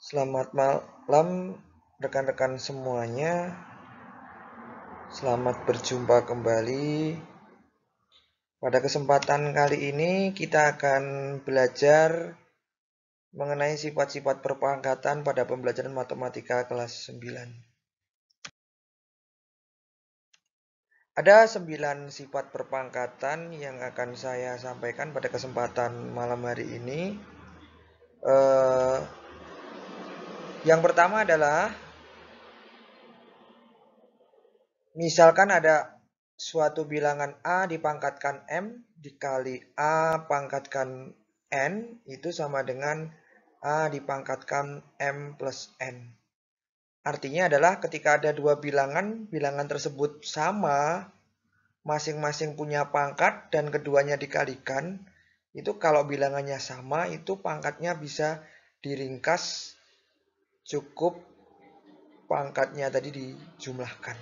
Selamat malam rekan-rekan semuanya. Selamat berjumpa kembali. Pada kesempatan kali ini kita akan belajar mengenai sifat-sifat perpangkatan pada pembelajaran matematika kelas 9. Ada 9 sifat perpangkatan yang akan saya sampaikan pada kesempatan malam hari ini. Yang pertama adalah misalkan ada suatu bilangan A dipangkatkan M dikali A pangkatkan N itu sama dengan A dipangkatkan M plus N. Artinya adalah ketika ada dua bilangan, bilangan tersebut sama, masing-masing punya pangkat dan keduanya dikalikan, itu kalau bilangannya sama itu pangkatnya bisa diringkas, cukup pangkatnya tadi dijumlahkan.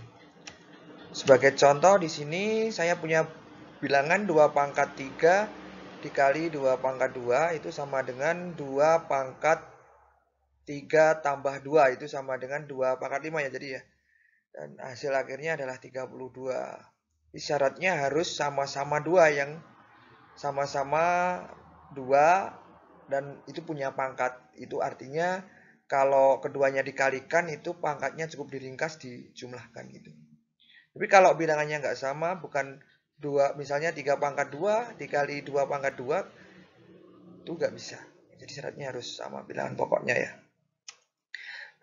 Sebagai contoh di sini saya punya bilangan 2 pangkat 3 dikali 2 pangkat 2 itu sama dengan 2 pangkat 3 tambah 2 itu sama dengan 2 pangkat 5 ya jadi ya. Dan hasil akhirnya adalah 32. Syaratnya harus sama-sama 2 yang sama-sama 2 dan itu punya pangkat. Itu artinya kalau keduanya dikalikan itu pangkatnya cukup diringkas dijumlahkan gitu. Tapi kalau bilangannya nggak sama, bukan dua, misalnya 3 pangkat 2 dikali 2 pangkat 2, itu nggak bisa. Jadi syaratnya harus sama bilangan pokoknya ya.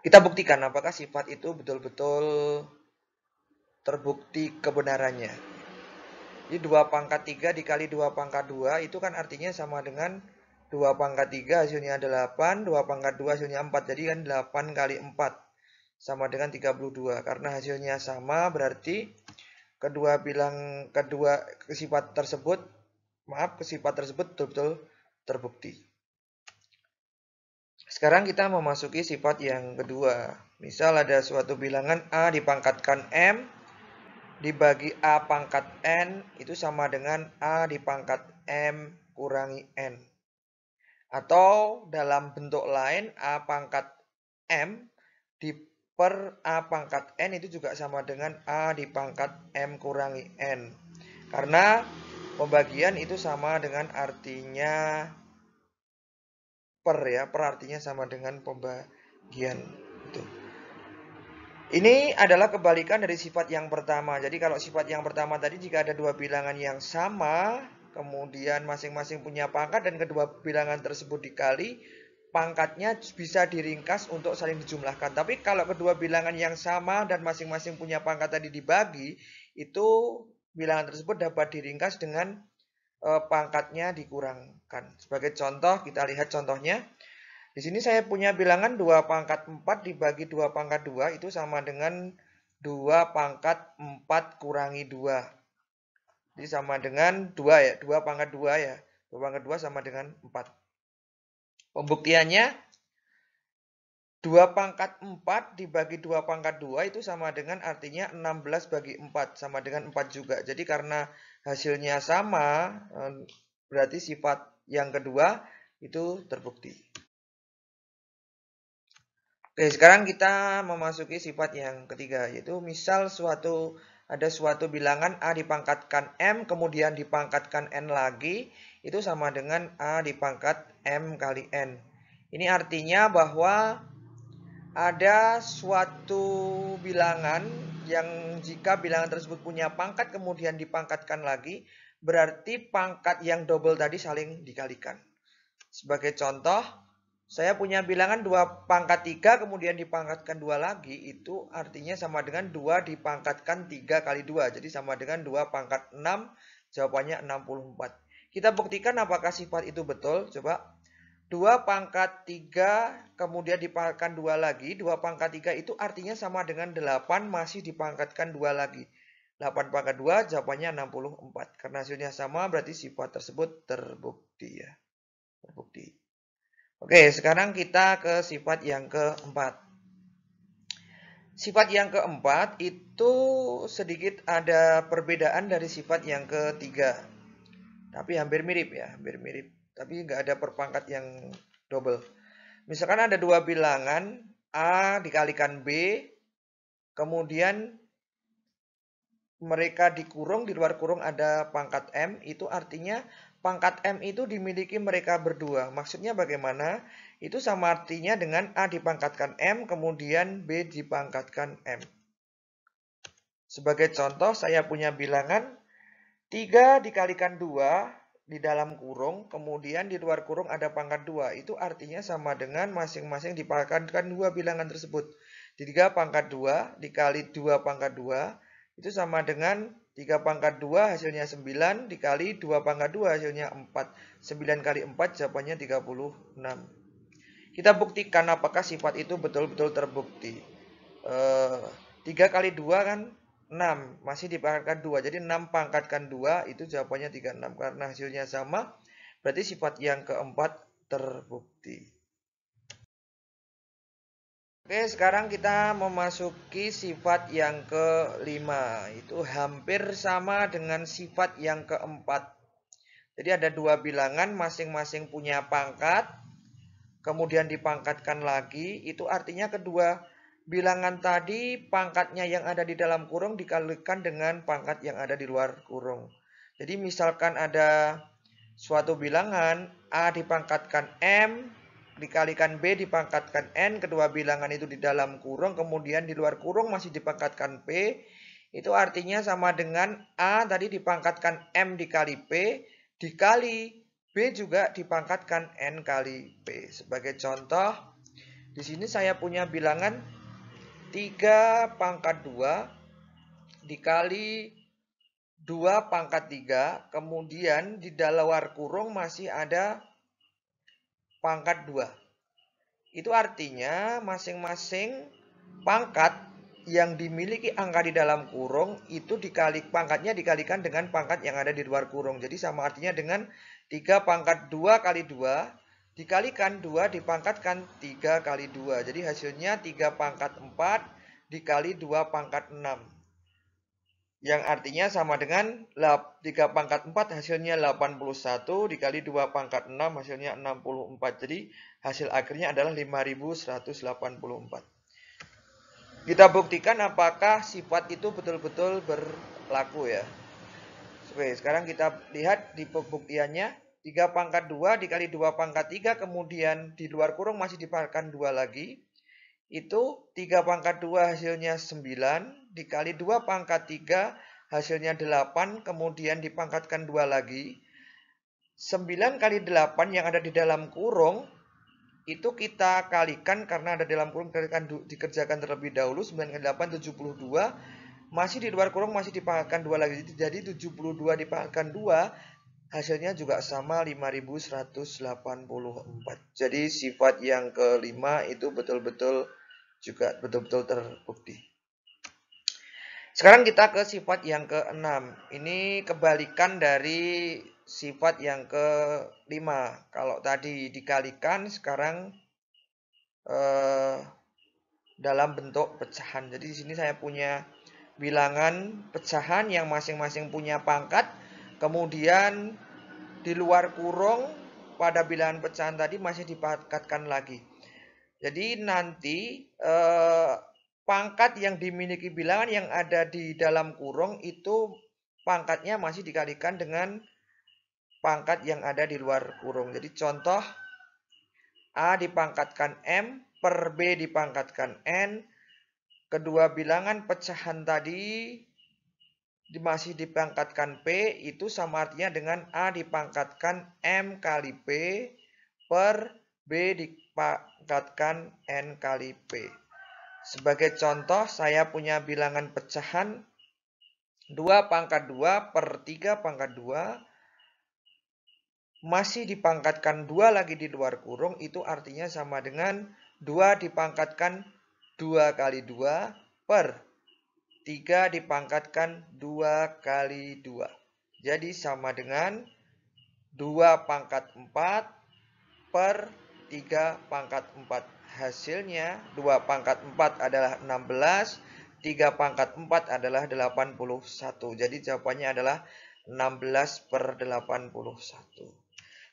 Kita buktikan apakah sifat itu betul-betul terbukti kebenarannya. Jadi 2 pangkat 3 dikali 2 pangkat 2 itu kan artinya sama dengan 2 pangkat 3 hasilnya 8, 2 pangkat 2 hasilnya 4. Jadi kan 8 kali 4 sama dengan 32. Karena hasilnya sama berarti kedua sifat tersebut betul-betul terbukti. Sekarang kita memasuki sifat yang kedua. Misal ada suatu bilangan A dipangkatkan M dibagi A pangkat N itu sama dengan A dipangkat M kurangi N. Atau dalam bentuk lain A pangkat M per A pangkat N itu juga sama dengan A dipangkat M kurangi N. Karena pembagian itu sama dengan artinya per ya, per artinya sama dengan pembagian itu. Ini adalah kebalikan dari sifat yang pertama. Jadi kalau sifat yang pertama tadi jika ada dua bilangan yang sama, kemudian masing-masing punya pangkat dan kedua bilangan tersebut dikali, pangkatnya bisa diringkas untuk saling dijumlahkan. Tapi kalau kedua bilangan yang sama dan masing-masing punya pangkat tadi dibagi, itu bilangan tersebut dapat diringkas dengan pangkatnya dikurangkan. Sebagai contoh, kita lihat contohnya. Di sini saya punya bilangan 2 pangkat 4 dibagi 2 pangkat 2 itu sama dengan 2 pangkat 4 kurangi 2. Jadi sama dengan 2 ya, 2 pangkat 2 ya. 2 pangkat 2 sama dengan 4. Pembuktiannya 2 pangkat 4 dibagi 2 pangkat 2 itu sama dengan artinya 16 bagi 4 sama dengan 4 juga. Jadi karena hasilnya sama berarti sifat yang kedua itu terbukti. Oke, sekarang kita memasuki sifat yang ketiga, yaitu misal ada suatu bilangan A dipangkatkan M, kemudian dipangkatkan N lagi, itu sama dengan A dipangkat M kali N. Ini artinya bahwa ada suatu bilangan yang jika bilangan tersebut punya pangkat kemudian dipangkatkan lagi, berarti pangkat yang double tadi saling dikalikan. Sebagai contoh, saya punya bilangan 2 pangkat 3 kemudian dipangkatkan 2 lagi. Itu artinya sama dengan 2 dipangkatkan 3 kali 2. Jadi sama dengan 2 pangkat 6. Jawabannya 64. Kita buktikan apakah sifat itu betul. Coba. 2 pangkat 3 kemudian dipangkatkan 2 lagi. 2 pangkat 3 itu artinya sama dengan 8 masih dipangkatkan 2 lagi. 8 pangkat 2 jawabannya 64. Karena hasilnya sama berarti sifat tersebut terbukti ya. Terbukti. Oke, sekarang kita ke sifat yang keempat. Sifat yang keempat itu sedikit ada perbedaan dari sifat yang ketiga. Tapi hampir mirip ya, hampir mirip. Tapi nggak ada perpangkat yang double. Misalkan ada dua bilangan A dikalikan B, kemudian mereka dikurung, di luar kurung ada pangkat M, itu artinya pangkat M itu dimiliki mereka berdua. Maksudnya bagaimana? Itu sama artinya dengan A dipangkatkan M, kemudian B dipangkatkan M. Sebagai contoh, saya punya bilangan 3 dikalikan 2 di dalam kurung, kemudian di luar kurung ada pangkat 2. Itu artinya sama dengan masing-masing dipangkatkan dua bilangan tersebut. 3 pangkat 2 dikali 2 pangkat 2, itu sama dengan 3 pangkat 2 hasilnya 9, dikali 2 pangkat 2 hasilnya 4. 9 kali 4 jawabannya 36. Kita buktikan apakah sifat itu betul-betul terbukti. 3 kali 2 kan 6, masih dipangkatkan 2. Jadi 6 pangkatkan 2 itu jawabannya 36. Karena hasilnya sama, berarti sifat yang keempat terbukti. Oke, sekarang kita memasuki sifat yang kelima. Itu hampir sama dengan sifat yang keempat. Jadi ada dua bilangan, masing-masing punya pangkat, kemudian dipangkatkan lagi. Itu artinya kedua bilangan tadi pangkatnya yang ada di dalam kurung dikalikan dengan pangkat yang ada di luar kurung. Jadi misalkan ada suatu bilangan A dipangkatkan M dikalikan B dipangkatkan N, kedua bilangan itu di dalam kurung, kemudian di luar kurung masih dipangkatkan P, itu artinya sama dengan A tadi dipangkatkan M dikali P, dikali B juga dipangkatkan N kali P. Sebagai contoh, di sini saya punya bilangan 3 pangkat 2 dikali 2 pangkat 3, kemudian di luar kurung masih ada pangkat 2. Itu artinya masing-masing pangkat yang dimiliki angka di dalam kurung itu pangkatnya dikalikan dengan pangkat yang ada di luar kurung. Jadi sama artinya dengan 3 pangkat 2 kali 2 dikalikan 2 dipangkatkan 3 kali 2. Jadi hasilnya 3 pangkat 4 dikali 2 pangkat 6. Yang artinya sama dengan 3 pangkat 4 hasilnya 81 dikali 2 pangkat 6 hasilnya 64. Jadi hasil akhirnya adalah 5184. Kita buktikan apakah sifat itu betul-betul berlaku ya. Oke, sekarang kita lihat di pembuktiannya. 3 pangkat 2 dikali 2 pangkat 3, kemudian di luar kurung masih dipangkatkan 2 lagi. Itu 3 pangkat 2 hasilnya 9, dikali 2 pangkat 3 hasilnya 8, kemudian dipangkatkan 2 lagi. 9 kali 8 yang ada di dalam kurung, itu kita kalikan karena ada di dalam kurung, dikerjakan terlebih dahulu. 9 kali 8, 72. Masih di luar kurung masih dipangkatkan 2 lagi. Jadi 72 dipangkatkan 2, hasilnya juga sama 5184. Jadi sifat yang kelima itu betul-betul terbukti. Sekarang kita ke sifat yang keenam. Ini kebalikan dari sifat yang kelima. Kalau tadi dikalikan, sekarang dalam bentuk pecahan. Jadi di sini saya punya bilangan pecahan yang masing-masing punya pangkat, kemudian di luar kurung pada bilangan pecahan tadi masih dipangkatkan lagi. Jadi nanti pangkat yang dimiliki bilangan yang ada di dalam kurung itu pangkatnya masih dikalikan dengan pangkat yang ada di luar kurung. Jadi contoh A dipangkatkan M per B dipangkatkan N. Kedua bilangan pecahan tadi masih dipangkatkan P, itu sama artinya dengan A dipangkatkan M kali P per B dipangkatkan N kali P. Sebagai contoh, saya punya bilangan pecahan 2 pangkat 2 per 3 pangkat 2 masih dipangkatkan 2 lagi di luar kurung, itu artinya sama dengan 2 dipangkatkan 2 kali 2 per 3 dipangkatkan 2 kali 2. Jadi sama dengan 2 pangkat 4 per 3 pangkat 4. Hasilnya 2 pangkat 4 adalah 16, 3 pangkat 4 adalah 81. Jadi jawabannya adalah 16 per 81.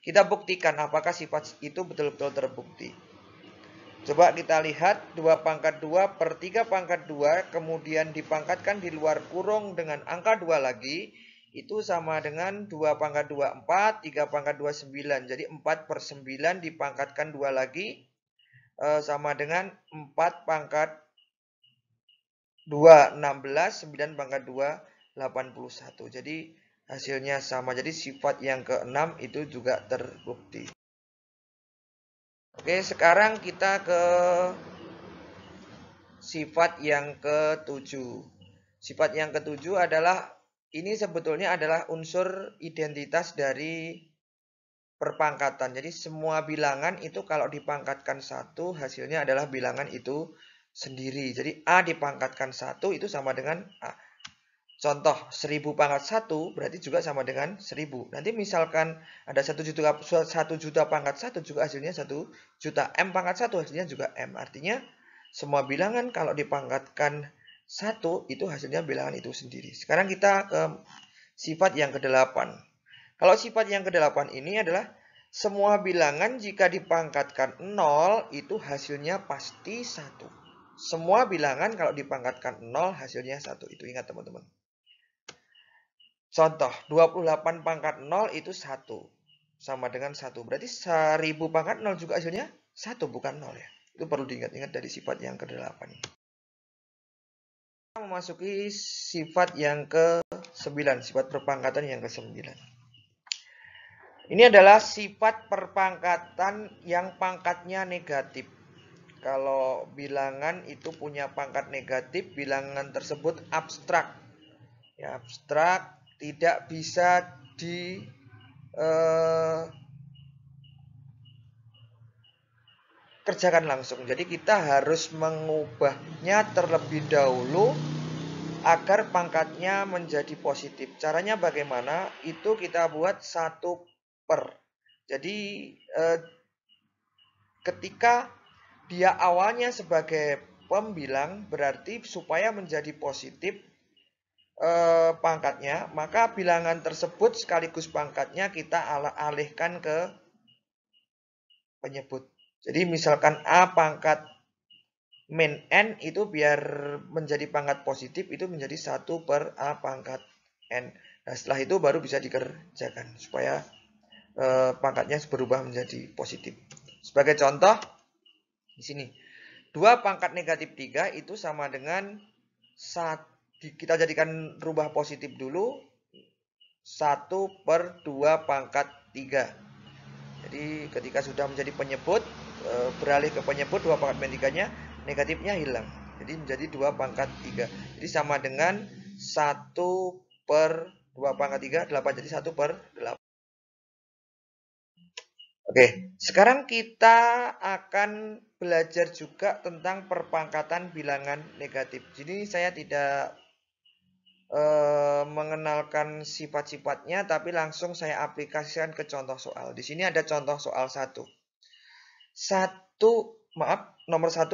Kita buktikan apakah sifat itu betul-betul terbukti. Coba kita lihat 2 pangkat 2 per 3 pangkat 2 kemudian dipangkatkan di luar kurung dengan angka 2 lagi. Itu sama dengan 2 pangkat 2 4, 3 pangkat 2 9. Jadi 4 per 9 dipangkatkan 2 lagi sama dengan 4 pangkat 2 16, 9 pangkat 2 81. Jadi hasilnya sama. Jadi sifat yang ke-6 itu juga terbukti. Oke, sekarang kita ke sifat yang ke-7. Sifat yang ke-7 adalah, ini sebetulnya adalah unsur identitas dari perpangkatan. Jadi semua bilangan itu kalau dipangkatkan 1, hasilnya adalah bilangan itu sendiri. Jadi A dipangkatkan 1 itu sama dengan A. Contoh, 1000 pangkat 1 berarti juga sama dengan 1000. Nanti misalkan ada 1 juta pangkat 1 juga hasilnya 1 juta. M pangkat 1 hasilnya juga M. Artinya semua bilangan kalau dipangkatkan 1 itu hasilnya bilangan itu sendiri. Sekarang kita ke sifat yang ke-8. Kalau sifat yang ke-8 ini adalah semua bilangan jika dipangkatkan 0 itu hasilnya pasti 1. Semua bilangan kalau dipangkatkan 0 hasilnya 1. Itu ingat teman-teman. Contoh, 28 pangkat 0 itu 1. Sama dengan 1. Berarti 1000 pangkat 0 juga hasilnya 1, bukan 0 ya. Itu perlu diingat-ingat dari sifat yang ke-8. Kita memasuki sifat yang ke-9. Sifat perpangkatan yang ke-9. Ini adalah sifat perpangkatan yang pangkatnya negatif. Kalau bilangan itu punya pangkat negatif, bilangan tersebut abstrak. Ya, abstrak, tidak bisa kerjakan langsung. Jadi kita harus mengubahnya terlebih dahulu agar pangkatnya menjadi positif. Caranya bagaimana? Itu kita buat 1 per. Jadi ketika dia awalnya sebagai pembilang, berarti supaya menjadi positif pangkatnya, maka bilangan tersebut sekaligus pangkatnya kita alihkan ke penyebut. Jadi misalkan A pangkat min N itu biar menjadi pangkat positif itu menjadi 1 per A pangkat N. Nah setelah itu baru bisa dikerjakan supaya pangkatnya berubah menjadi positif. Sebagai contoh di sini 2 pangkat negatif 3 itu sama dengan 1. Kita jadikan rubah positif dulu 1 per 2 pangkat 3. Jadi ketika sudah menjadi penyebut, beralih ke penyebut 2 pangkat min 3-nya, negatifnya hilang. Jadi menjadi 2 pangkat 3. Jadi sama dengan 1 per 2 pangkat 3, 8. Jadi 1 per 8. Oke, sekarang kita akan belajar juga tentang perpangkatan bilangan negatif. Jadi saya tidak mengenalkan sifat-sifatnya, tapi langsung saya aplikasikan ke contoh soal. Di sini ada contoh soal 1. Nomor 1,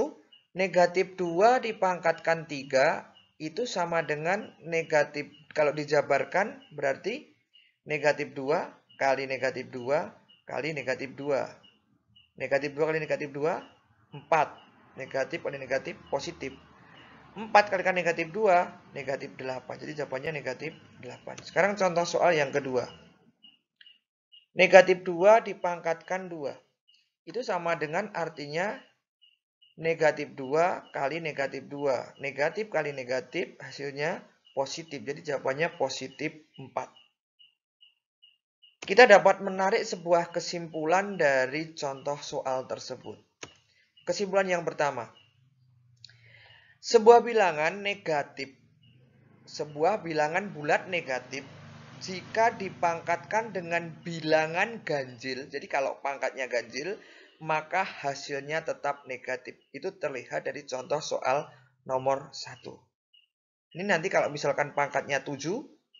negatif 2 dipangkatkan 3 itu sama dengan negatif, kalau dijabarkan berarti negatif 2 kali negatif 2 kali negatif 2. Negatif 2 kali negatif 2, 4. Negatif kali negatif, positif. 4 kalikan negatif 2, negatif 8. Jadi jawabannya negatif 8. Sekarang contoh soal yang kedua. Negatif 2 dipangkatkan 2. Itu sama dengan artinya negatif 2 kali negatif 2. Negatif kali negatif hasilnya positif. Jadi jawabannya positif 4. Kita dapat menarik sebuah kesimpulan dari contoh soal tersebut. Kesimpulan yang pertama. Sebuah bilangan negatif, sebuah bilangan bulat negatif, jika dipangkatkan dengan bilangan ganjil, jadi kalau pangkatnya ganjil, maka hasilnya tetap negatif. Itu terlihat dari contoh soal nomor 1. Ini nanti kalau misalkan pangkatnya 7,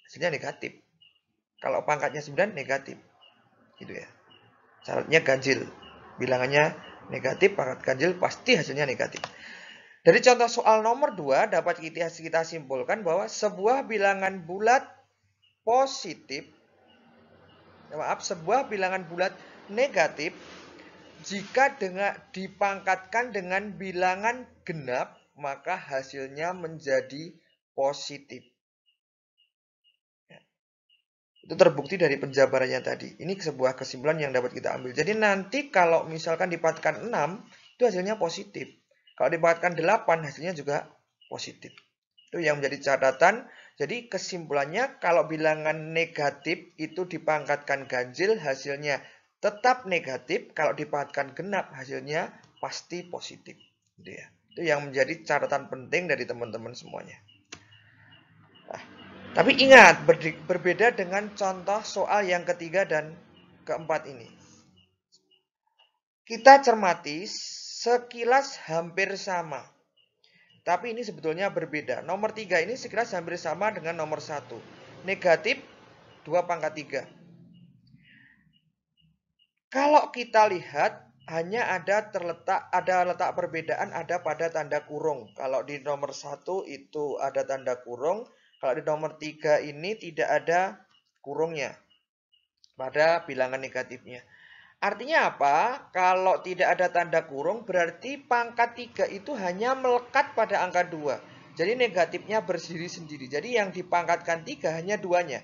hasilnya negatif. Kalau pangkatnya 9, negatif. Gitu ya. Syaratnya ganjil. Bilangannya negatif, pangkat ganjil, pasti hasilnya negatif. Dari contoh soal nomor 2 dapat kita simpulkan bahwa sebuah bilangan bulat positif, sebuah bilangan bulat negatif Jika dipangkatkan dengan bilangan genap, maka hasilnya menjadi positif. Itu terbukti dari penjabarannya tadi. Ini sebuah kesimpulan yang dapat kita ambil. Jadi nanti kalau misalkan dipangkatkan 6, itu hasilnya positif. Kalau dipangkatkan 8, hasilnya juga positif. Itu yang menjadi catatan. Jadi kesimpulannya kalau bilangan negatif itu dipangkatkan ganjil, hasilnya tetap negatif. Kalau dipangkatkan genap, hasilnya pasti positif. Gitu ya. Itu yang menjadi catatan penting dari teman-teman semuanya. Tapi ingat, berbeda dengan contoh soal yang ketiga dan keempat ini. Kita cermati sekilas hampir sama. Tapi ini sebetulnya berbeda. Nomor 3 ini sekilas hampir sama dengan nomor 1. Negatif 2 pangkat 3. Kalau kita lihat, hanya ada letak perbedaan ada pada tanda kurung. Kalau di nomor 1 itu ada tanda kurung. Kalau di nomor 3 ini tidak ada kurungnya pada bilangan negatifnya. Artinya apa? Kalau tidak ada tanda kurung berarti pangkat 3 itu hanya melekat pada angka 2. Jadi negatifnya berdiri sendiri. Jadi yang dipangkatkan 3 hanya duanya.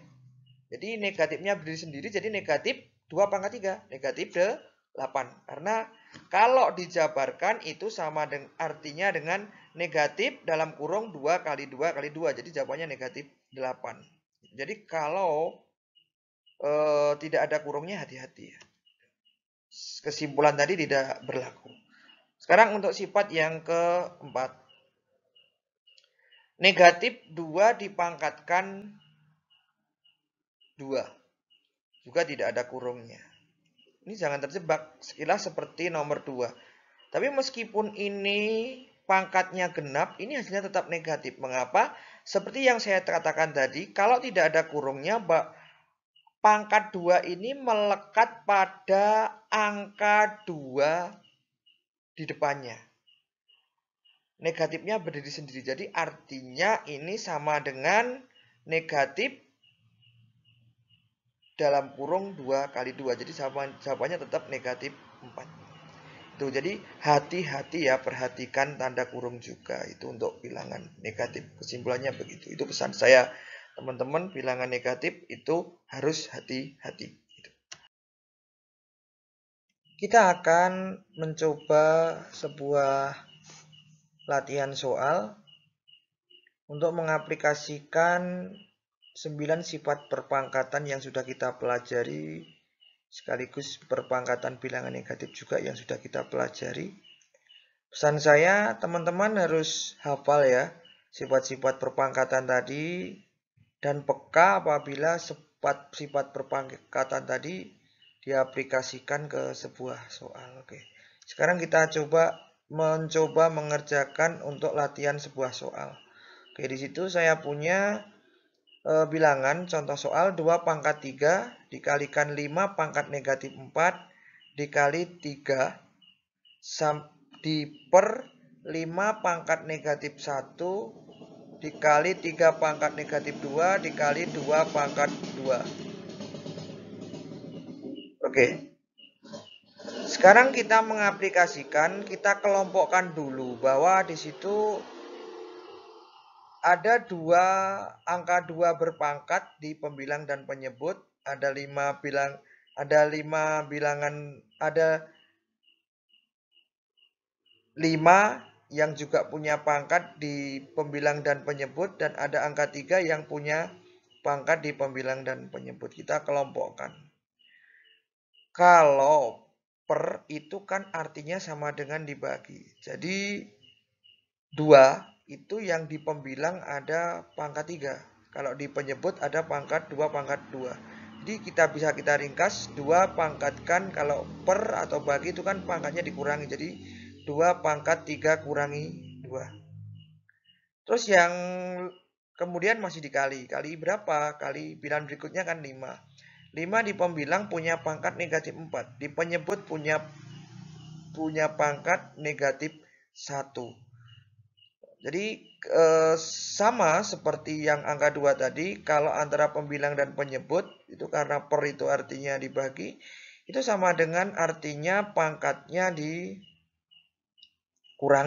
Jadi negatifnya berdiri sendiri jadi negatif 2 pangkat 3. Negatif 8. Karena kalau dijabarkan itu sama dengan artinya dengan negatif dalam kurung 2 kali 2 kali 2. Jadi jawabannya negatif 8. Jadi kalau tidak ada kurungnya hati-hati ya. Kesimpulan tadi tidak berlaku. Sekarang untuk sifat yang keempat. Negatif 2 dipangkatkan 2. Juga tidak ada kurungnya. Ini jangan terjebak. Sekilas seperti nomor 2. Tapi meskipun ini pangkatnya genap, ini hasilnya tetap negatif. Mengapa? Seperti yang saya katakan tadi, kalau tidak ada kurungnya, pangkat 2 ini melekat pada angka 2 di depannya. Negatifnya berdiri sendiri. Jadi artinya ini sama dengan negatif dalam kurung 2 kali 2. Jadi jawabannya tetap negatif 4. Tuh, jadi hati-hati ya, perhatikan tanda kurung juga. Itu untuk bilangan negatif. Kesimpulannya begitu. Itu pesan saya, teman-teman, bilangan negatif itu harus hati-hati. Kita akan mencoba sebuah latihan soal untuk mengaplikasikan 9 sifat perpangkatan yang sudah kita pelajari, sekaligus perpangkatan bilangan negatif juga yang sudah kita pelajari. Pesan saya, teman-teman harus hafal ya sifat-sifat perpangkatan tadi dan peka apabila sifat perpangkatan tadi diaplikasikan ke sebuah soal. Oke. Sekarang kita mencoba mengerjakan untuk latihan sebuah soal. Oke, di situ saya punya bilangan contoh soal 2 pangkat 3 dikalikan 5 pangkat negatif 4 dikali 3 diper 5 pangkat negatif 1 dikali 3 pangkat negatif 2 dikali 2 pangkat 2. Oke. Sekarang kita mengaplikasikan, kita kelompokkan dulu bahwa di situ ada angka 2 berpangkat di pembilang dan penyebut, ada 5 yang juga punya pangkat di pembilang dan penyebut, dan ada angka 3 yang punya pangkat di pembilang dan penyebut. Kita kelompokkan. Kalau per itu kan artinya sama dengan dibagi. Jadi 2 itu yang di pembilang ada pangkat 3. Kalau di penyebut ada pangkat 2 pangkat 2. Jadi kita ringkas 2 pangkatkan, kalau per atau bagi itu kan pangkatnya dikurangi. Jadi 2 pangkat 3 kurangi 2. Terus yang kemudian masih dikali. Kali berapa? Kali bilangan berikutnya kan 5. 5 di pembilang punya pangkat negatif 4. Di penyebut punya pangkat negatif 1. Jadi sama seperti yang angka 2 tadi, kalau antara pembilang dan penyebut, itu karena per itu artinya dibagi, itu sama dengan artinya pangkatnya dikurangi.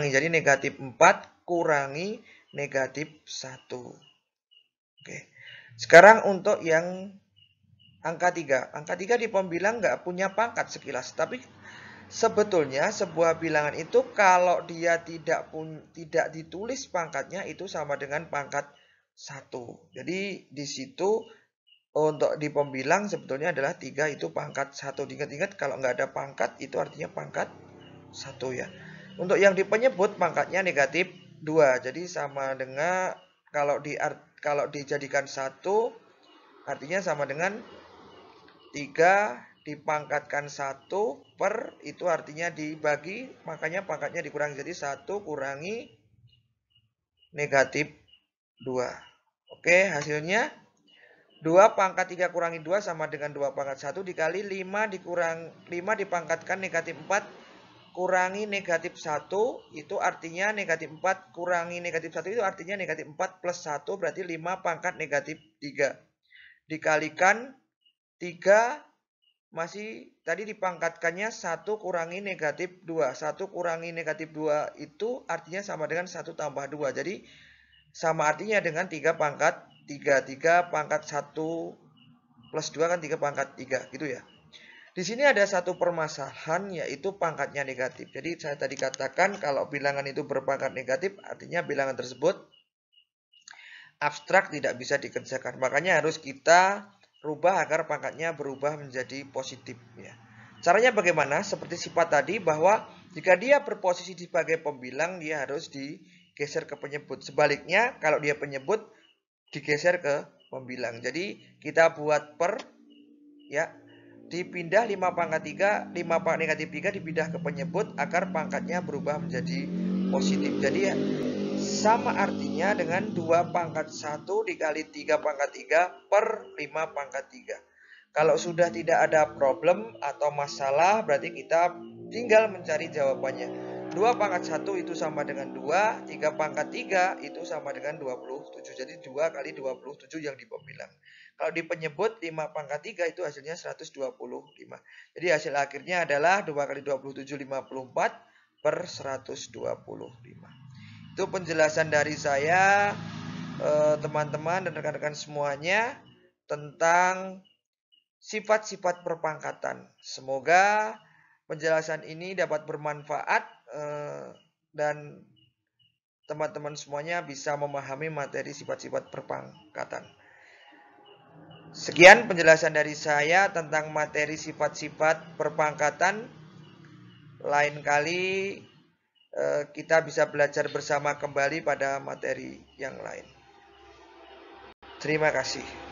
Jadi negatif 4 kurangi negatif 1. Oke. Sekarang untuk yang angka 3. Angka 3 di pembilang nggak punya pangkat sekilas. Tapi sebetulnya sebuah bilangan itu kalau dia tidak ditulis pangkatnya itu sama dengan pangkat 1. Jadi di situ untuk di pembilang sebetulnya adalah 3 itu pangkat 1. Ingat-ingat kalau nggak ada pangkat itu artinya pangkat 1 ya. Untuk yang di penyebut pangkatnya negatif 2. Jadi sama dengan kalau dijadikan 1 artinya sama dengan 3 dipangkatkan 1 per itu artinya dibagi, makanya pangkatnya dikurangi. Jadi 1 kurangi negatif 2. Oke, hasilnya 2 pangkat 3 kurangi 2 sama dengan 2 pangkat 1 dikali 5 dipangkatkan negatif 4 kurangi negatif 1 itu artinya negatif 4 kurangi negatif 1 itu artinya negatif 4 plus 1 berarti 5 pangkat negatif 3. Dikalikan 3 masih tadi dipangkatkannya 1 kurangi negatif 2. 1 kurangi negatif 2 itu artinya sama dengan 1 tambah 2. Jadi sama artinya dengan 3 pangkat 3. 3 pangkat 1 plus 2 kan 3 pangkat 3 gitu ya. Di sini ada satu permasalahan yaitu pangkatnya negatif. Jadi saya tadi katakan kalau bilangan itu berpangkat negatif artinya bilangan tersebut abstrak tidak bisa dikerjakan. Makanya harus kita rubah agar pangkatnya berubah menjadi positif ya. Caranya bagaimana? Seperti sifat tadi bahwa jika dia berposisi sebagai pembilang dia harus digeser ke penyebut. Sebaliknya kalau dia penyebut digeser ke pembilang. Jadi kita buat per ya. Dipindah 5 pangkat 3, 5 pangkat negatif 3 dipindah ke penyebut agar pangkatnya berubah menjadi positif. Jadi sama artinya dengan 2 pangkat 1 dikali 3 pangkat 3 per 5 pangkat 3. Kalau sudah tidak ada problem atau masalah berarti kita tinggal mencari jawabannya. 2 pangkat 1 itu sama dengan 2, 3 pangkat 3 itu sama dengan 27. Jadi 2 kali 27 yang di pembilang. Kalau di penyebut 5 pangkat 3 itu hasilnya 125. Jadi hasil akhirnya adalah 2 kali 27 54 per 125. Itu penjelasan dari saya teman-teman dan rekan-rekan semuanya tentang sifat-sifat perpangkatan. Semoga penjelasan ini dapat bermanfaat dan teman-teman semuanya bisa memahami materi sifat-sifat perpangkatan. Sekian penjelasan dari saya tentang materi sifat-sifat perpangkatan. Lain kali kita bisa belajar bersama kembali pada materi yang lain. Terima kasih.